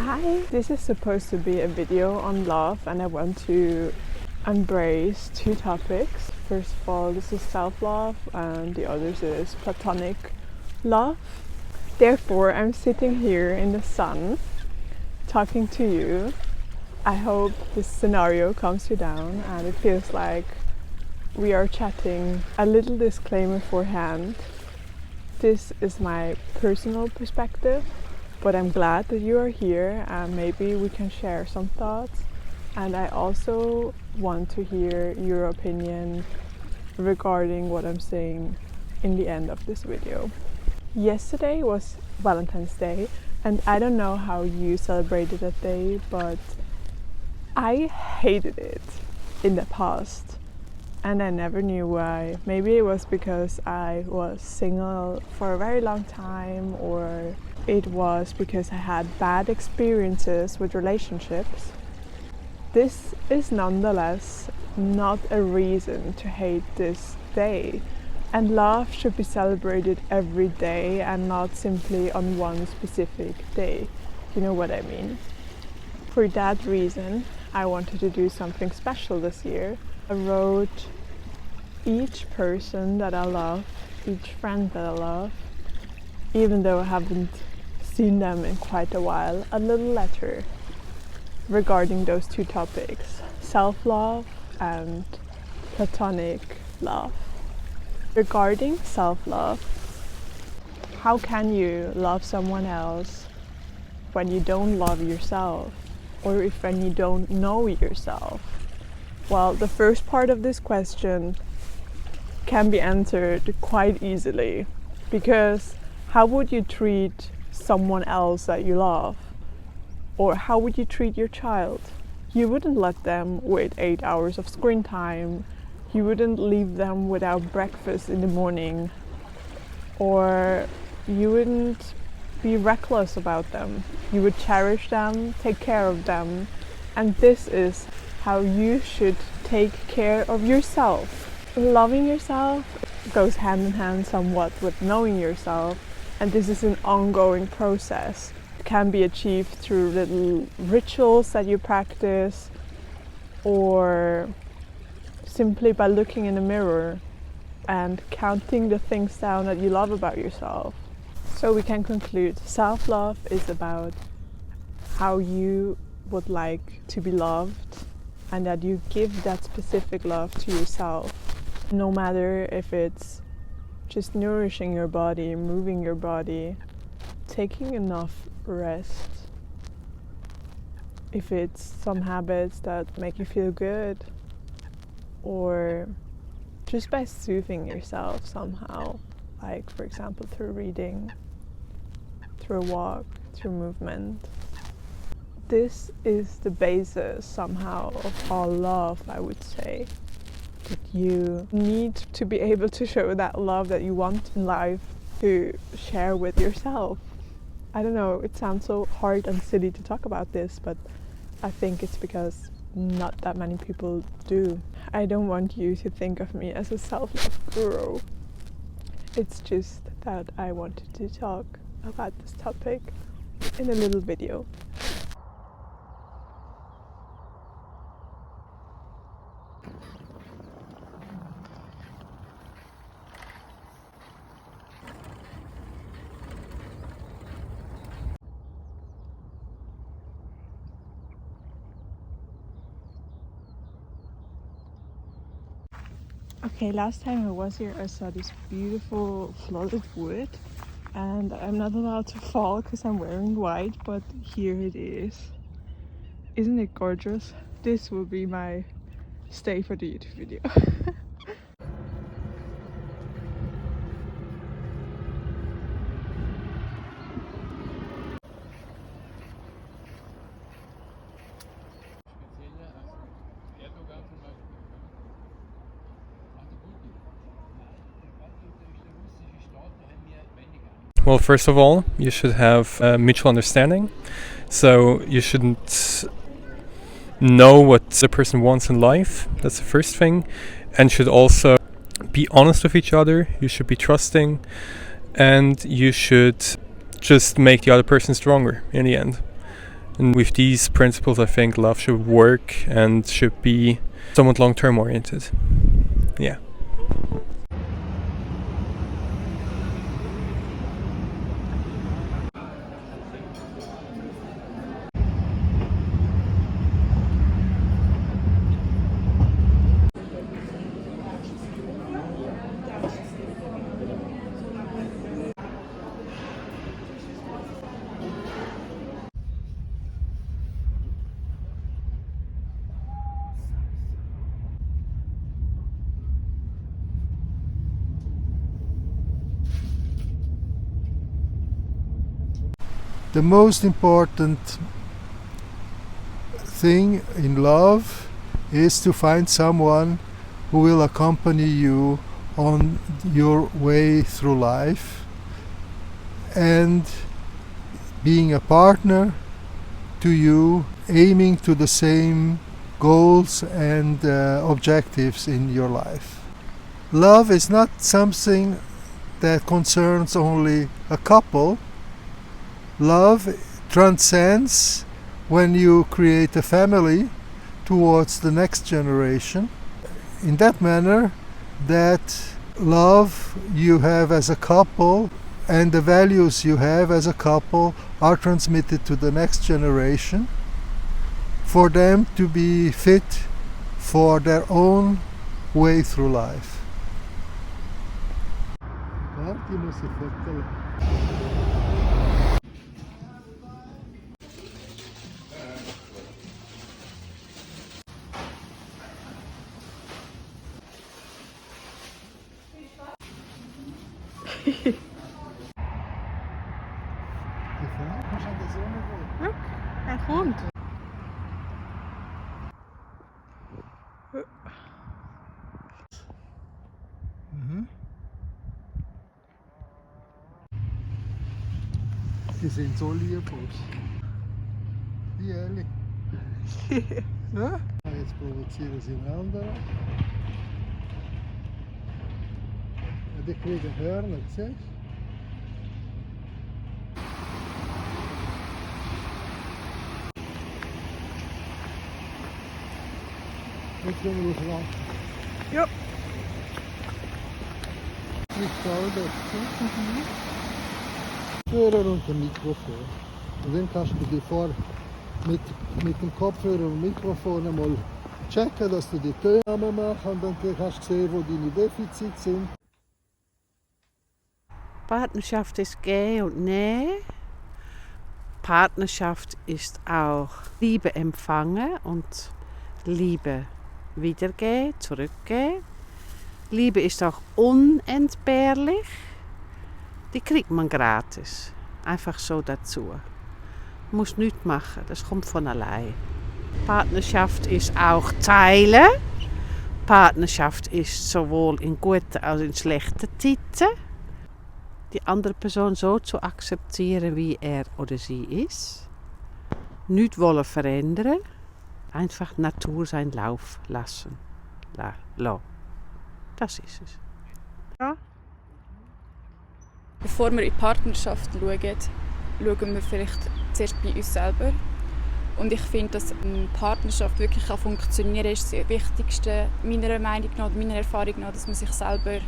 Hi, this is supposed to be a video on love, and I want to embrace two topics. First of all, this is self-love and the other is platonic love. Therefore, I'm sitting here in the sun talking to you. I hope this scenario calms you down and it feels like we are chatting. A little disclaimer beforehand. This is my personal perspective, but I'm glad that you are here and maybe we can share some thoughts. And I also want to hear your opinion regarding what I'm saying in the end of this video. Yesterday was Valentine's Day, and I don't know how you celebrated that day, but I hated it in the past. And I never knew why. Maybe it was because I was single for a very long time, or it was because I had bad experiences with relationships. This is nonetheless not a reason to hate this day. And love should be celebrated every day and not simply on one specific day. You know what I mean? For that reason, I wanted to do something special this year. I wrote each person that I love, each friend that I love, even though I haven't seen them in quite a while, a little letter regarding those two topics, self-love and platonic love. Regarding self-love, how can you love someone else when you don't love yourself, or when you don't know yourself? Well, the first part of this question can be answered quite easily, because how would you treat someone else that you love? Or how would you treat your child? You wouldn't let them with 8 hours of screen time. You wouldn't leave them without breakfast in the morning. Or you wouldn't be reckless about them. You would cherish them, take care of them. And this is how you should take care of yourself. Loving yourself goes hand in hand somewhat with knowing yourself, and this is an ongoing process. It can be achieved through little rituals that you practice, or simply by looking in the mirror and counting the things down that you love about yourself. So we can conclude, self-love is about how you would like to be loved, and that you give that specific love to yourself. No matter if it's just nourishing your body, moving your body, taking enough rest, if it's some habits that make you feel good, or just by soothing yourself somehow, like for example through reading, through a walk, through movement. This is the basis somehow of all love, I would say. That you need to be able to show that love that you want in life to share with yourself. I don't know, it sounds so hard and silly to talk about this, but I think it's because not that many people do. I don't want you to think of me as a self-love guru. It's just that I wanted to talk about this topic in a little video. Okay, last time I was here I saw this beautiful flooded wood, and I'm not allowed to fall because I'm wearing white, but here it is. Isn't it gorgeous? This will be my stay for the YouTube video. Well, first of all, you should have mutual understanding. So you shouldn't know what the person wants in life. That's the first thing. And should also be honest with each other. You should be trusting. And you should just make the other person stronger in the end. And with these principles, I think love should work and should be somewhat long-term oriented. Yeah. The most important thing in love is to find someone who will accompany you on your way through life, and being a partner to you, aiming to the same goals and objectives in your life. Love is not something that concerns only a couple. Love transcends when you create a family towards the next generation. In that manner, that love you have as a couple and the values you have as a couple are transmitted to the next generation for them to be fit for their own way through life. Look, hij komt. Die sind so lieblos. Die ehrlich. Ja? Jetzt provozieren sie einen anderen. Ja, die kriegen Hörner, siehst du? Jetzt können wir lachen. Ja. Mit Stahldecken. Hörer und ein Mikrofon. Und dann kannst du dir mit dem Kopfhörer und Mikrofon einmal checken, dass du die Töne machst, und dann kannst du sehen, wo deine Defizite sind. Partnerschaft ist Gehen und Nehmen. Partnerschaft ist auch Liebe empfangen und Liebe wiedergeben, zurückgeben. Liebe ist auch unentbehrlich. Die kriegt man gratis. Einfach so dazu. Man muss nichts machen, das kommt von allein. Partnerschaft ist auch Teilen. Partnerschaft ist sowohl in guten als in schlechten Zeiten. Die andere Person so zu akzeptieren, wie er oder sie ist. Nicht wollen verändern. Einfach Natur seinen Lauf lassen. Das ist es. Ja. Bevor wir in die Partnerschaft schauen wir vielleicht zuerst bei uns selber. Und ich finde, dass eine Partnerschaft wirklich funktionieren kann, ist das Wichtigste, meiner Meinung nach, meiner Erfahrung nach, dass man sich selber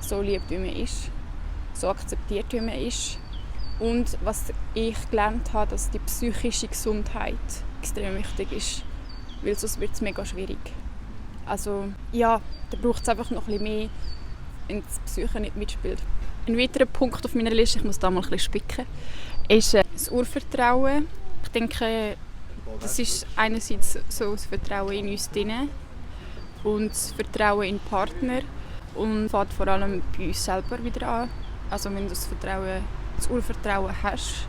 so liebt, wie man ist, so akzeptiert, wie man ist. Und was ich gelernt habe, dass die psychische Gesundheit extrem wichtig ist, weil sonst wird es mega schwierig. Also ja, da braucht es einfach noch ein bisschen mehr, wenn die Psyche nicht mitspielt. Ein weiterer Punkt auf meiner Liste, ich muss da mal ein bisschen spicken, ist das Urvertrauen. Ich denke, das ist einerseits so das Vertrauen in uns drin und das Vertrauen in den Partner und fängt vor allem bei uns selber wieder an. Also wenn du das Urvertrauen hast,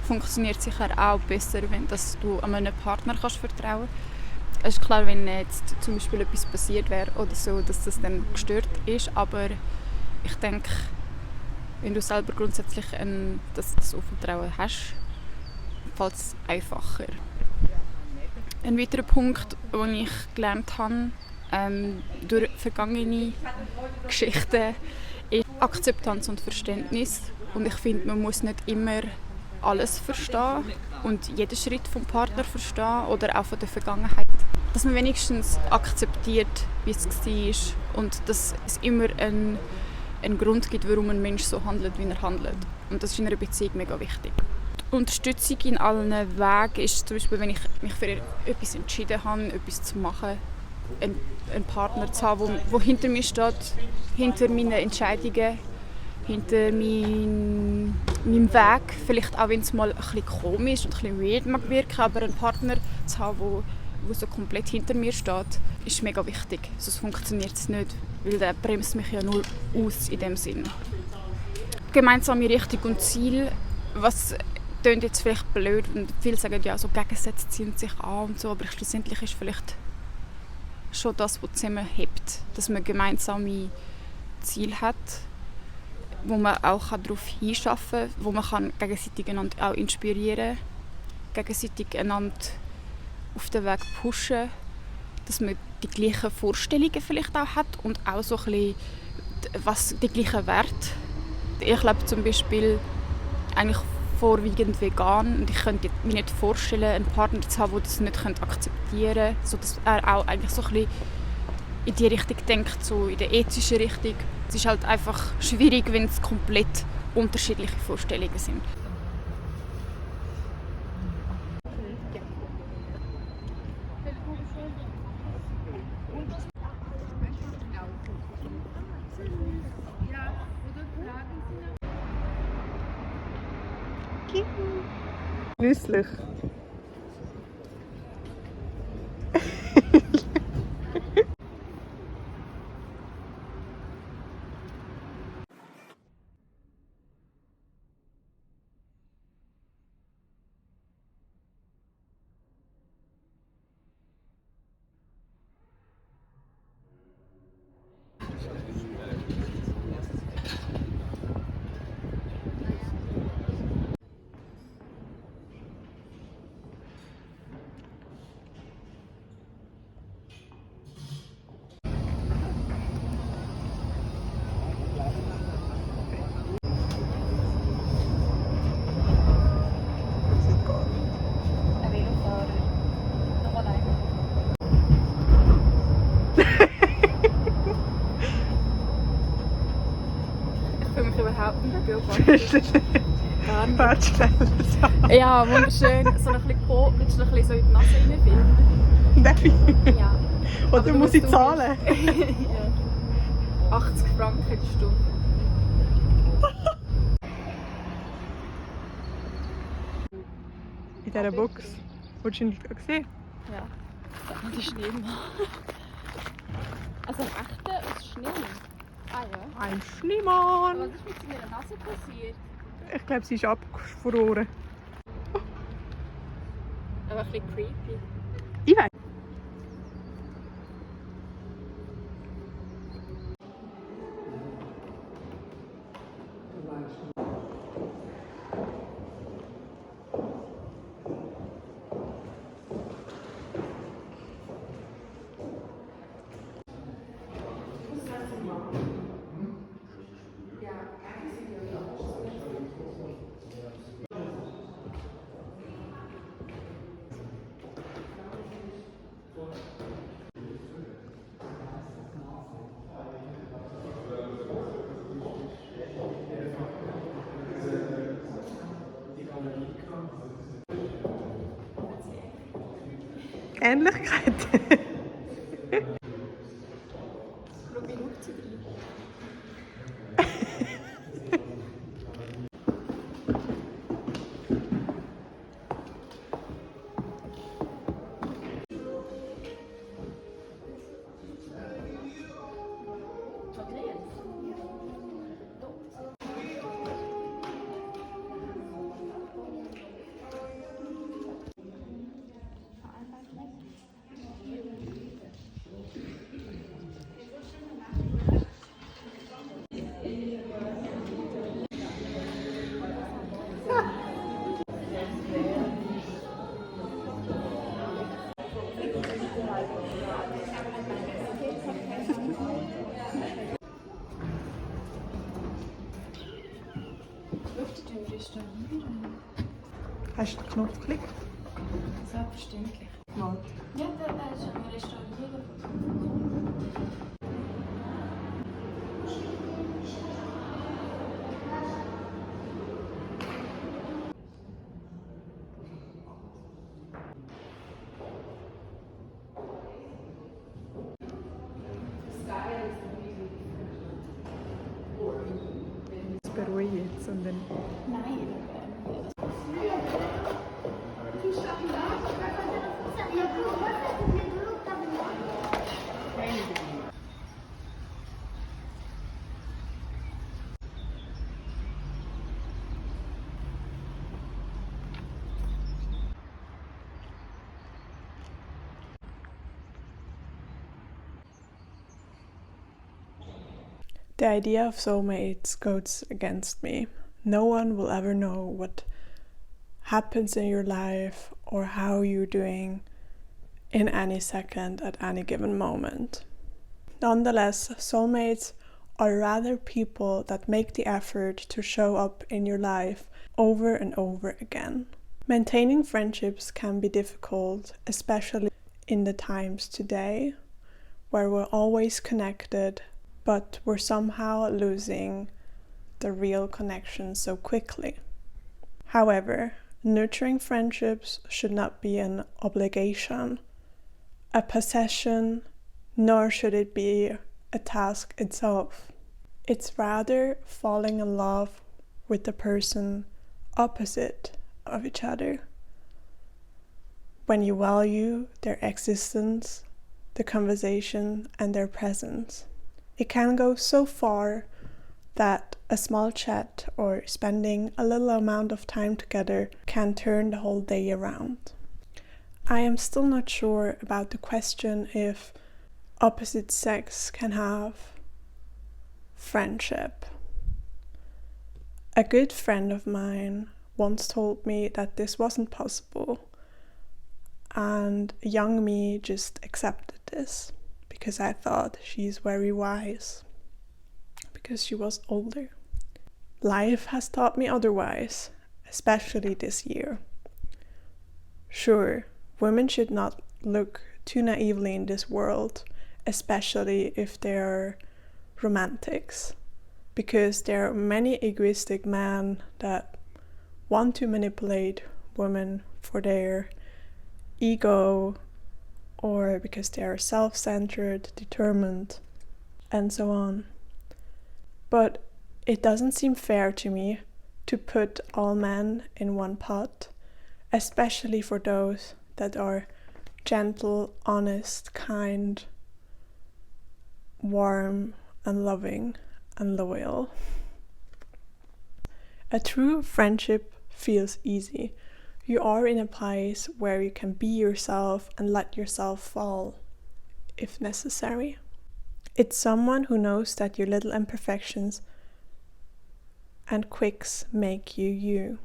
funktioniert es sicher auch besser, wenn du einem Partner kannst vertrauen kannst. Es ist klar, wenn jetzt zum Beispiel etwas passiert wäre oder so, dass das dann gestört ist, aber ich denke, wenn du selber grundsätzlich das Urvertrauen hast, fällt es einfacher. Ein weiterer Punkt, den ich gelernt habe durch vergangene Geschichten, ist Akzeptanz und Verständnis. Und ich finde, man muss nicht immer alles verstehen und jeden Schritt vom Partner verstehen oder auch von der Vergangenheit. Dass man wenigstens akzeptiert, wie es war und dass es immer einen Grund gibt, warum ein Mensch so handelt, wie er handelt. Und das ist in einer Beziehung mega wichtig. Die Unterstützung in allen Wegen ist zum Beispiel, wenn ich mich für etwas entschieden habe, etwas zu machen, einen Partner zu haben, der hinter mir steht, hinter meinen Entscheidungen, hinter meinem Weg. Vielleicht auch, wenn es mal ein bisschen komisch und ein bisschen weird mag wirken, aber einen Partner zu haben, der so komplett hinter mir steht, ist mega wichtig. Sonst funktioniert es nicht, weil der bremst mich ja nur aus in dem Sinn. Gemeinsame Richtung und Ziel, was klingt jetzt vielleicht blöd und viele sagen ja, so Gegensätze ziehen sich an und so, aber schlussendlich ist vielleicht schon das, was zusammenhält, dass man gemeinsame Ziele hat, wo man auch darauf hinschaffen kann, wo man gegenseitig einander auch inspirieren kann, gegenseitig einander auf den Weg pushen, dass man die gleichen Vorstellungen vielleicht auch hat und auch so ein bisschen die gleichen Werte. Ich lebe zum Beispiel eigentlich vorwiegend vegan und ich könnte mir nicht vorstellen, einen Partner zu haben, der das nicht akzeptieren könnte, sodass er auch eigentlich so ein bisschen in die Richtung denkt, so in der ethischen Richtung. Es ist halt einfach schwierig, wenn es komplett unterschiedliche Vorstellungen sind. Nüsslich. Ich fühle mich überhaupt nicht beobachtet. Gar nicht. Fährt schnell. Ja, wunderschön. So ein bisschen Co. Willst du noch ein bisschen so in die Nase reinfilmen? Darf ich? Ja. Oder muss ich zahlen? Ja. 80 Franken die Stunde. In dieser Box. Wolltest du ihn sehen? Ja. Das ist Schneemann. Also ein echter aus Schnee. Ah ja. Ein Aber Schneemann! was ist mit seiner Nase passiert? Ich glaube, sie ist abgefroren. Aber ein bisschen creepy. Ich weiß. Ähnlichkeit. Schau, wie schaut sie rein? Hast du den Knopf geklickt? Selbstverständlich. Mal. Ja, da ist ein Restaurant. Das beruhige ich jetzt und dann... Nein. The idea of soulmates goes against me. No one will ever know what happens in your life or how you're doing in any second at any given moment. Nonetheless, soulmates are rather people that make the effort to show up in your life over and over again. Maintaining friendships can be difficult, especially in the times today, where we're always connected, but we're somehow losing the real connection so quickly. However, nurturing friendships should not be an obligation, a possession, nor should it be a task itself. It's rather falling in love with the person opposite of each other. When you value their existence, the conversation, and their presence. It can go so far that a small chat or spending a little amount of time together can turn the whole day around. I am still not sure about the question if opposite sex can have friendship. A good friend of mine once told me that this wasn't possible, and young me just accepted this because I thought she's very wise, because she was older. Life has taught me otherwise, especially this year. Sure, women should not look too naively in this world, especially if they're romantics, because there are many egoistic men that want to manipulate women for their ego, or because they are self-centered, determined, and so on. But it doesn't seem fair to me to put all men in one pot, especially for those that are gentle, honest, kind, warm, and loving, and loyal. A true friendship feels easy. You are in a place where you can be yourself and let yourself fall, if necessary. It's someone who knows that your little imperfections and quirks make you you.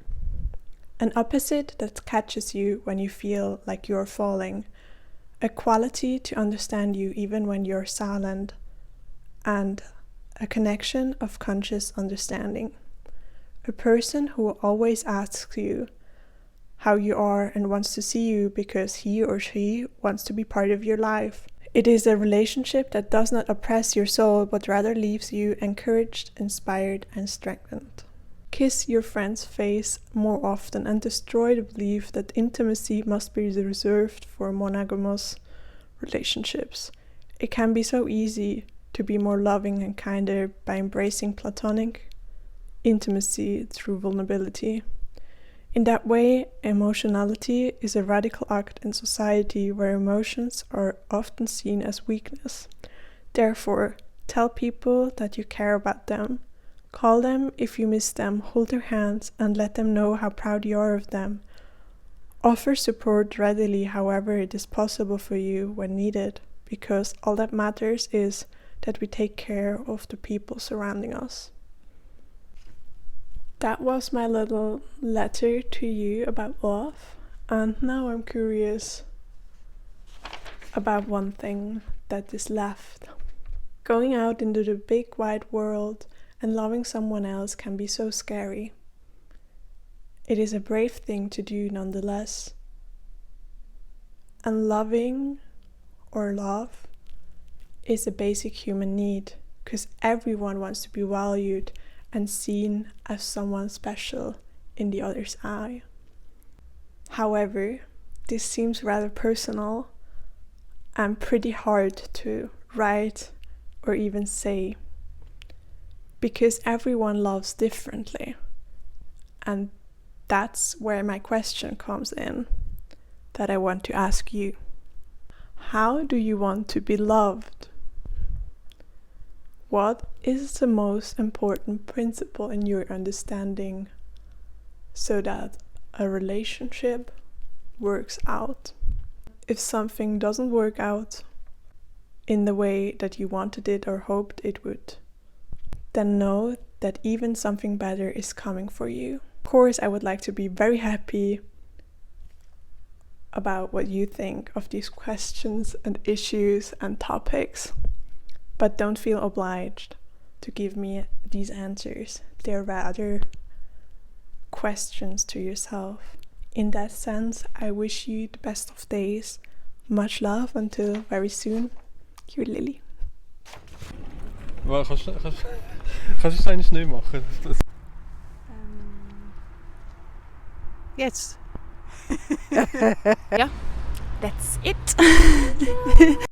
An opposite that catches you when you feel like you're falling. A quality to understand you even when you're silent. And a connection of conscious understanding. A person who always asks you how you are and wants to see you because he or she wants to be part of your life. It is a relationship that does not oppress your soul, but rather leaves you encouraged, inspired, and strengthened. Kiss your friend's face more often and destroy the belief that intimacy must be reserved for monogamous relationships. It can be so easy to be more loving and kinder by embracing platonic intimacy through vulnerability. In that way, emotionality is a radical act in society where emotions are often seen as weakness. Therefore, tell people that you care about them. Call them if you miss them, hold their hands, and let them know how proud you are of them. Offer support readily however it is possible for you when needed, because all that matters is that we take care of the people surrounding us. That was my little letter to you about love, and now I'm curious about one thing that is left. Going out into the big wide world and loving someone else can be so scary. it is a brave thing to do nonetheless. And loving or love is a basic human need, because everyone wants to be valued and seen as someone special in the other's eye. However, this seems rather personal and pretty hard to write or even say, because everyone loves differently. And that's where my question comes in, that I want to ask you. How do you want to be loved? What is the most important principle in your understanding so that a relationship works out? If something doesn't work out in the way that you wanted it or hoped it would, then know that even something better is coming for you. Of course, I would like to be very happy about what you think of these questions and issues and topics, but don't feel obliged to give me these answers. They're rather questions to yourself. In that sense, I wish you the best of days. Much love until very soon. Your Lily. Maar kannst du es eigentlich nicht machen? Jetzt. Ja, that's it.